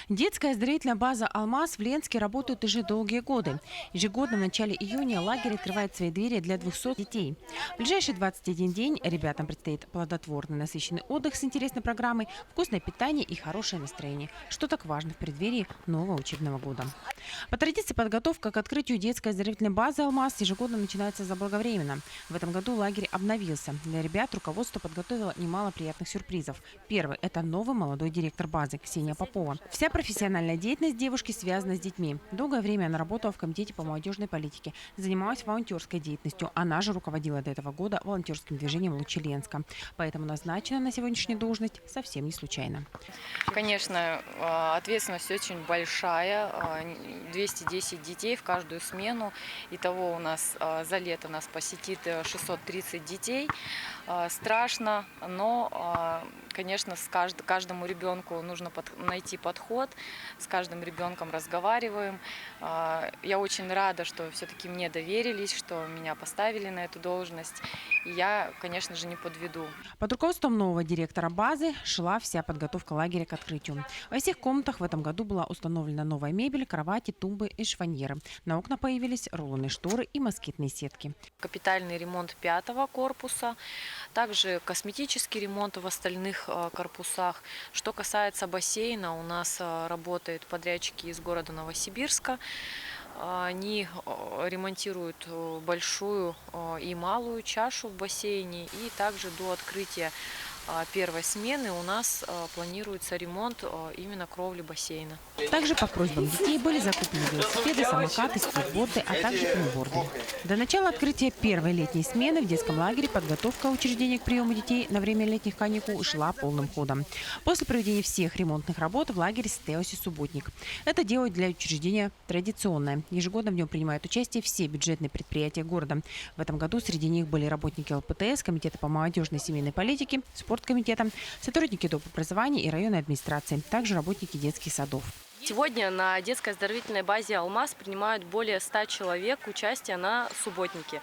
Детская оздоровительная база «Алмаз» в Ленске работает уже долгие годы. Ежегодно в начале июня лагерь открывает свои двери для 200 детей. В ближайшие 21 день ребятам предстоит плодотворный, насыщенный отдых с интересной программой, вкусное питание и хорошее настроение, что так важно в преддверии нового учебного года. По традиции подготовка к открытию детской оздоровительной базы «Алмаз» ежегодно начинается заблаговременно. В этом году лагерь обновился. Для ребят руководство подготовило немало приятных сюрпризов. Первый – это новый молодой директор базы Ксения Попова. Вся профессиональная деятельность девушки связана с детьми. Долгое время она работала в комитете по молодежной политике, занималась волонтерской деятельностью. Она же руководила до этого года волонтерским движением «Лучи Ленска». Поэтому назначена на сегодняшнюю должность совсем не случайно. Конечно, ответственность очень большая. 210 детей в каждую смену. Итого у нас за лето нас посетит 630 детей. Страшно, но, конечно, каждому ребенку нужно найти подход. С каждым ребенком разговариваем. Я очень рада, что все-таки мне доверились, что меня поставили на эту должность. И я, конечно же, не подведу. Под руководством нового директора базы шла вся подготовка лагеря к открытию. Во всех комнатах в этом году была установлена новая мебель, кровати, тумбы и шифоньеры. На окна появились рулонные шторы и москитные сетки. Капитальный ремонт 5-го корпуса, также косметический ремонт в остальных корпусах. Что касается бассейна, у нас работают подрядчики из города Новосибирска. Они ремонтируют большую и малую чашу в бассейне, и также до открытия первой смены у нас планируется ремонт именно кровли бассейна. Также по просьбам детей были закуплены велосипеды, самокаты, скейтборды, а также пинборды. До начала открытия первой летней смены в детском лагере подготовка учреждения к приему детей на время летних каникул шла полным ходом. После проведения всех ремонтных работ в лагере состоялся субботник. Это дело для учреждения традиционное. Ежегодно в нем принимают участие все бюджетные предприятия города. В этом году среди них были работники ЛПТС, Комитета по молодежной и семейной политике, спорткомитета, сотрудники доп. Образования и районной администрации, также работники детских садов. Сегодня на детской оздоровительной базе «Алмаз» принимают более 100 человек участие на субботнике.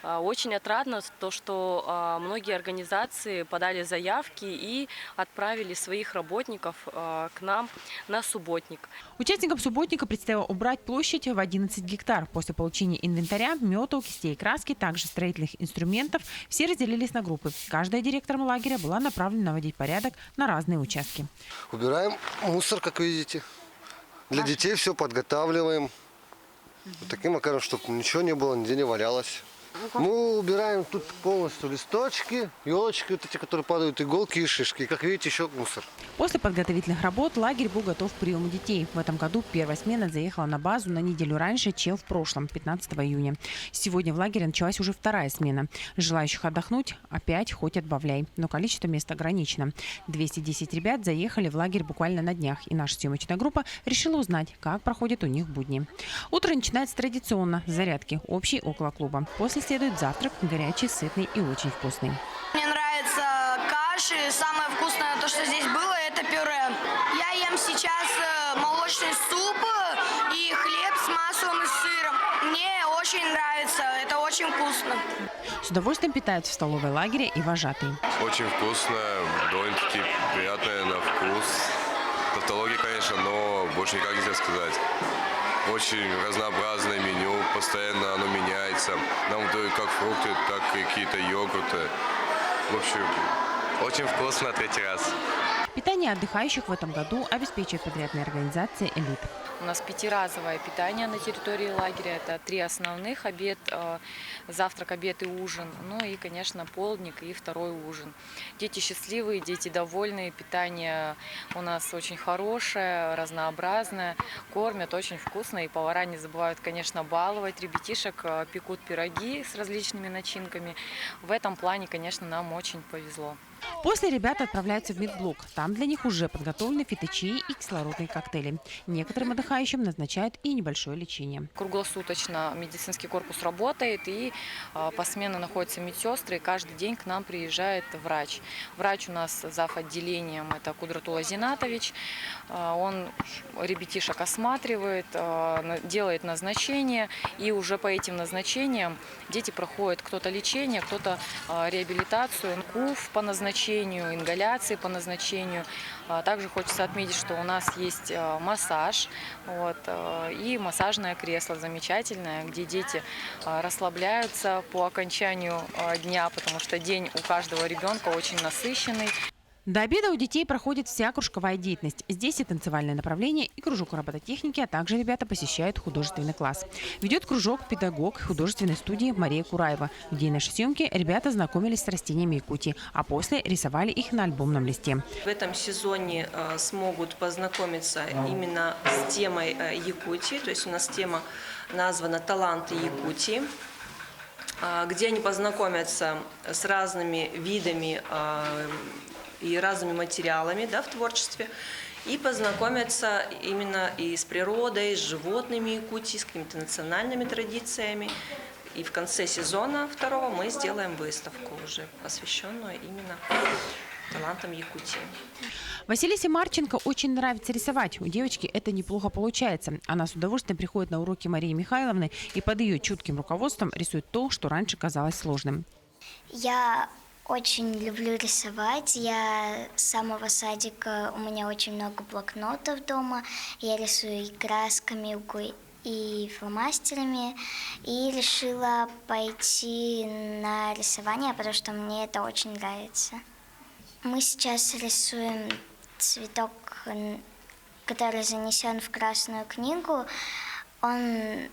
Очень отрадно то, что многие организации подали заявки и отправили своих работников к нам на субботник. Участникам субботника предстояло убрать площадь в 11 гектар. После получения инвентаря, метел, кистей и краски, также строительных инструментов, все разделились на группы. Каждая директором лагеря была направлена наводить порядок на разные участки. Убираем мусор, как видите. Для детей все подготавливаем. Таким макаром, чтобы ничего не было, нигде не валялось. Мы убираем тут полностью листочки, елочки, вот эти, которые падают, иголки и шишки. И, как видите, еще мусор. После подготовительных работ лагерь был готов к приему детей. В этом году первая смена заехала на базу на неделю раньше, чем в прошлом, 15 июня. Сегодня в лагере началась уже вторая смена. Желающих отдохнуть опять хоть отбавляй, но количество мест ограничено. 210 ребят заехали в лагерь буквально на днях, и наша съемочная группа решила узнать, как проходят у них будни. Утро начинается традиционно с зарядки, общей около клуба. После следует завтрак, горячий, сытный и очень вкусный. Мне нравятся каши. Самое вкусное, то, что здесь было, это пюре. Я ем сейчас молочный суп и хлеб с маслом и сыром. Мне очень нравится, это очень вкусно. С удовольствием питаются в столовой лагеря и вожатые. Очень вкусно, довольно-таки приятное на вкус. Тавтология, конечно, но больше никак нельзя сказать. Очень разнообразное меню, постоянно оно меняется. Нам дают как фрукты, так и какие-то йогурты. В общем, очень вкусно, третий раз. Питание отдыхающих в этом году обеспечивает подрядная организация «Элит». У нас 5-разовое питание на территории лагеря. Это 3 основных: обед, завтрак, обед и ужин. Ну и, конечно, полдник и второй ужин. Дети счастливые, дети довольные. Питание у нас очень хорошее, разнообразное. Кормят очень вкусно. И повара не забывают, конечно, баловать ребятишек. Пекут пироги с различными начинками. В этом плане, конечно, нам очень повезло. После ребята отправляются в медблок. Там для них уже подготовлены фиточаи и кислородные коктейли. Некоторым отдыхающим назначают и небольшое лечение. Круглосуточно медицинский корпус работает, и посменно находятся медсестры, и каждый день к нам приезжает врач. Врач у нас зав. Отделением, это Кудратула Зинатович. Он ребятишек осматривает, делает назначение, и уже по этим назначениям дети проходят кто-то лечение, кто-то реабилитацию, КУФ по назначению. назначению, ингаляции по назначению. Также хочется отметить, что у нас есть массаж вот, и массажное кресло замечательное, где дети расслабляются по окончанию дня, потому что день у каждого ребенка очень насыщенный. До обеда у детей проходит вся кружковая деятельность. Здесь и танцевальное направление, и кружок робототехники, а также ребята посещают художественный класс. Ведет кружок педагог художественной студии Мария Кураева. В день нашей съемки ребята знакомились с растениями Якутии, а после рисовали их на альбомном листе. В этом сезоне смогут познакомиться именно с темой Якутии. То есть у нас тема названа «Таланты Якутии», где они познакомятся с разными видами и разными материалами, да, в творчестве, и познакомятся именно и с природой, с животными Якутии, с какими-то национальными традициями. И в конце сезона второго мы сделаем выставку, уже посвященную именно талантам Якутии. Василисе Марченко очень нравится рисовать. У девочки это неплохо получается. Она с удовольствием приходит на уроки Марии Михайловны и под ее чутким руководством рисует то, что раньше казалось сложным. Я очень люблю рисовать. Я с самого садика, у меня очень много блокнотов дома. Я рисую и красками, и фломастерами. И решила пойти на рисование, потому что мне это очень нравится. Мы сейчас рисуем цветок, который занесен в Красную книгу. Он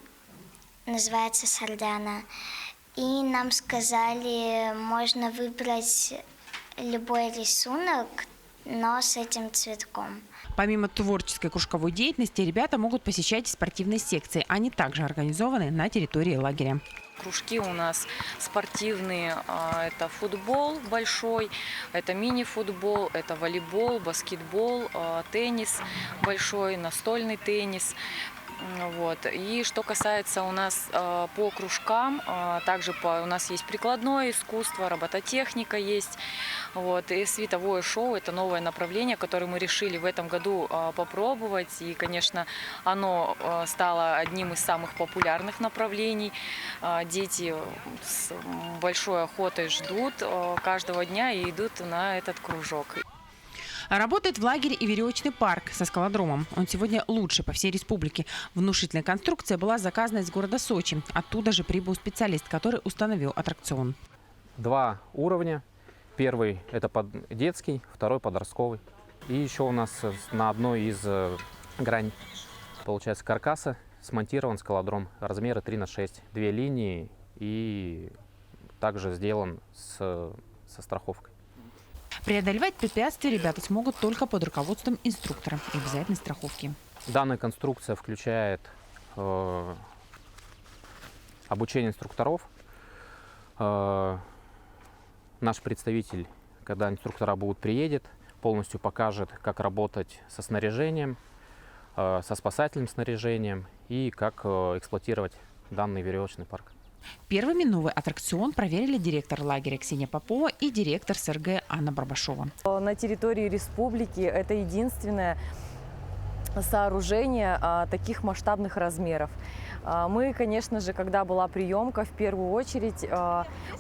называется сардана. И нам сказали, можно выбрать любой рисунок, но с этим цветком. Помимо творческой кружковой деятельности, ребята могут посещать спортивные секции. Они также организованы на территории лагеря. Кружки у нас спортивные, это футбол большой, это мини-футбол, это волейбол, баскетбол, теннис большой, настольный теннис. Вот. И что касается у нас по кружкам, также у нас есть прикладное искусство, робототехника есть. Вот. И световое шоу – это новое направление, которое мы решили в этом году попробовать. И, конечно, оно стало одним из самых популярных направлений. Дети с большой охотой ждут каждого дня и идут на этот кружок. Работает в лагере и веревочный парк со скалодромом. Он сегодня лучший по всей республике. Внушительная конструкция была заказана из города Сочи. Оттуда же прибыл специалист, который установил аттракцион. 2 уровня. Первый – это детский, второй – подростковый. И еще у нас на одной из граней, получается, каркаса смонтирован скалодром. Размеры 3×6. 2 линии и также сделан со страховкой. Преодолевать препятствия ребята смогут только под руководством инструктора и обязательной страховки. Данная конструкция включает обучение инструкторов. Наш представитель, когда инструктора будут, приедет, полностью покажет, как работать со снаряжением, со спасательным снаряжением и как эксплуатировать данный веревочный парк. Первыми новый аттракцион проверили директор лагеря Ксения Попова и директор СРГ Анна Барбашова. На территории республики это единственное сооружение таких масштабных размеров. Мы, конечно же, когда была приемка, в первую очередь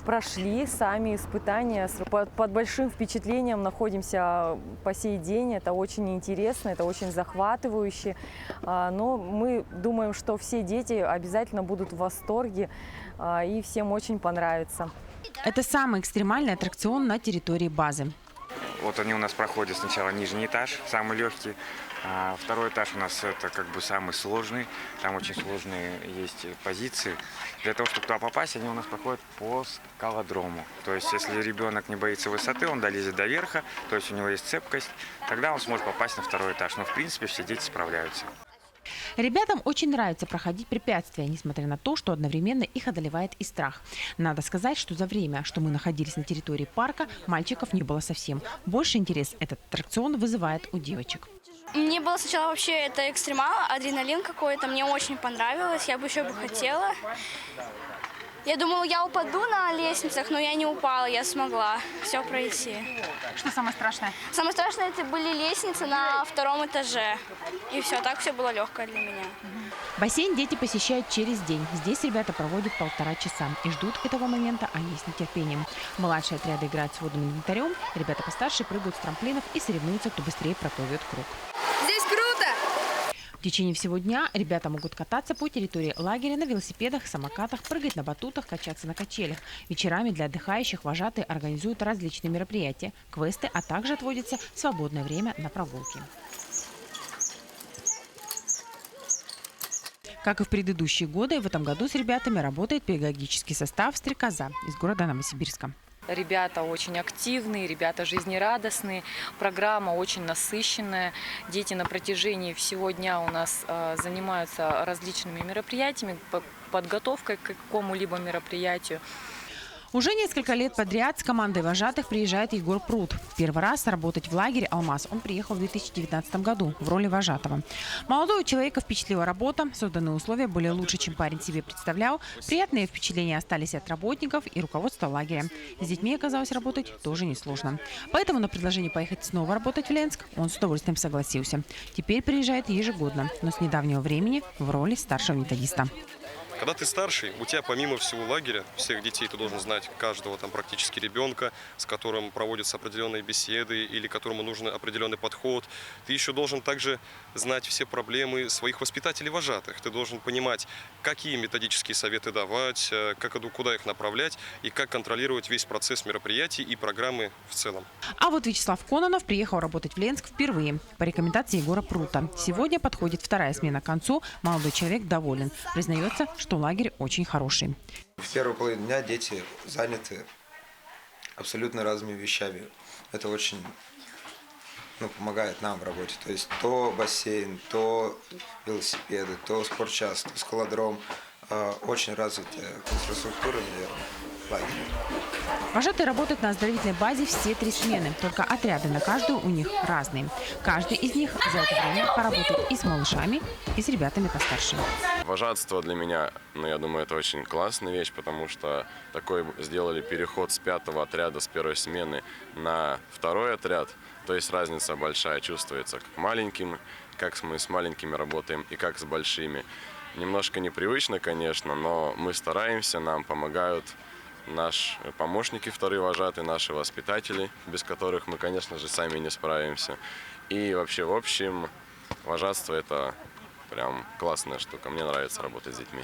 прошли сами испытания. Под большим впечатлением находимся по сей день. Это очень интересно, это очень захватывающе. Но мы думаем, что все дети обязательно будут в восторге и всем очень понравится. Это самый экстремальный аттракцион на территории базы. Вот они у нас проходят сначала нижний этаж, самый легкий. А второй этаж у нас это как бы самый сложный. Там очень сложные есть позиции. Для того, чтобы туда попасть, они у нас проходят по скалодрому. То есть, если ребенок не боится высоты, он долезет до верха, то есть у него есть цепкость, тогда он сможет попасть на второй этаж. Но в принципе все дети справляются. Ребятам очень нравится проходить препятствия, несмотря на то, что одновременно их одолевает и страх. Надо сказать, что за время, что мы находились на территории парка, мальчиков не было совсем. Больше интерес этот аттракцион вызывает у девочек. Мне было сначала вообще это экстремал, адреналин какой-то, мне очень понравилось, я бы еще хотела. Я думала, я упаду на лестницах, но я не упала, я смогла все пройти. Что самое страшное? Самое страшное, это были лестницы на 2-м этаже. И все, так все было легкое для меня. Бассейн дети посещают через день. Здесь ребята проводят 1,5 часа и ждут этого момента они с нетерпением. Младшие отряды играют с водным инвентарем, ребята постарше прыгают с трамплинов и соревнуются, кто быстрее проплывет круг. Здесь круто! В течение всего дня ребята могут кататься по территории лагеря на велосипедах, самокатах, прыгать на батутах, качаться на качелях. Вечерами для отдыхающих вожатые организуют различные мероприятия, квесты, а также отводится свободное время на прогулки. Как и в предыдущие годы, в этом году с ребятами работает педагогический состав «Стрекоза» из города Новосибирска. Ребята очень активные, ребята жизнерадостные, программа очень насыщенная. Дети на протяжении всего дня у нас занимаются различными мероприятиями, подготовкой к какому-либо мероприятию. Уже несколько лет подряд с командой вожатых приезжает Егор Прут. В первый раз работать в лагере «Алмаз» он приехал в 2019 году в роли вожатого. Молодого человека впечатлила работа, созданные условия были лучше, чем парень себе представлял. Приятные впечатления остались от работников и руководства лагеря. С детьми оказалось работать тоже несложно. Поэтому на предложение поехать снова работать в Ленск он с удовольствием согласился. Теперь приезжает ежегодно, но с недавнего времени в роли старшего методиста. Когда ты старший, у тебя помимо всего лагеря, всех детей, ты должен знать каждого там практически ребенка, с которым проводятся определенные беседы или которому нужен определенный подход. Ты еще должен также знать все проблемы своих воспитателей-вожатых. Ты должен понимать, какие методические советы давать, куда их направлять и как контролировать весь процесс мероприятий и программы в целом. А вот Вячеслав Кононов приехал работать в Ленск впервые по рекомендации Егора Прута. Сегодня подходит вторая смена к концу. Молодой человек доволен. Признается, что лагерь очень хороший. В первую половину дня дети заняты абсолютно разными вещами. Это очень помогает нам в работе. То есть то бассейн, то велосипеды, то спортчас, то скалодром. Очень развитая инфраструктура, наверное, в лагере. Вожатые работают на оздоровительной базе все 3 смены. Только отряды на каждую у них разные. Каждый из них за это время поработает и с малышами, и с ребятами постарше. Вожатство для меня, я думаю, это очень классная вещь, потому что такой сделали переход с 5-го отряда, с первой смены на 2-й отряд. То есть разница большая чувствуется, как мы с маленькими работаем и как с большими. Немножко непривычно, конечно, но мы стараемся, нам помогают наши помощники, вторые вожатые, наши воспитатели, без которых мы, конечно же, сами не справимся. И вообще, в общем, вожатство – это прям классная штука. Мне нравится работать с детьми.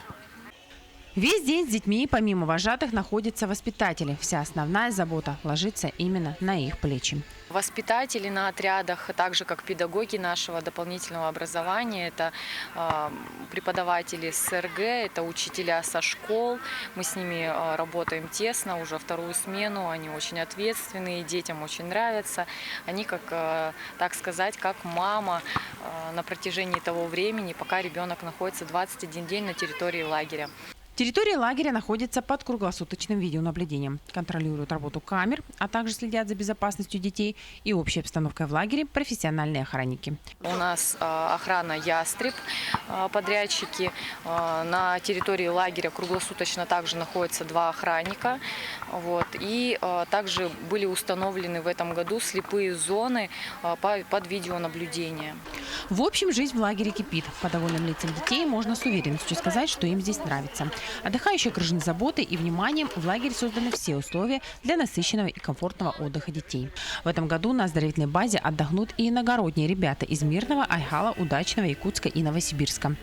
Весь день с детьми, помимо вожатых, находятся воспитатели. Вся основная забота ложится именно на их плечи. Воспитатели на отрядах, так же как педагоги нашего дополнительного образования, это преподаватели с РГ, это учителя со школ. Мы с ними работаем тесно уже 2-ю смену. Они очень ответственные, детям очень нравятся. Они, так сказать, как мама на протяжении того времени, пока ребенок находится 21 день на территории лагеря. Территория лагеря находится под круглосуточным видеонаблюдением. Контролируют работу камер, а также следят за безопасностью детей и общей обстановкой в лагере профессиональные охранники. У нас охрана «Ястреб», подрядчики. На территории лагеря круглосуточно также находятся 2 охранника. И также были установлены в этом году слепые зоны под видеонаблюдение. В общем, жизнь в лагере кипит. По довольным лицам детей можно с уверенностью сказать, что им здесь нравится. Отдыхающие окружены заботой и вниманием. В лагере созданы все условия для насыщенного и комфортного отдыха детей. В этом году на оздоровительной базе отдохнут и иногородние ребята из Мирного, Айгала, Удачного, Якутска и Новосибирска.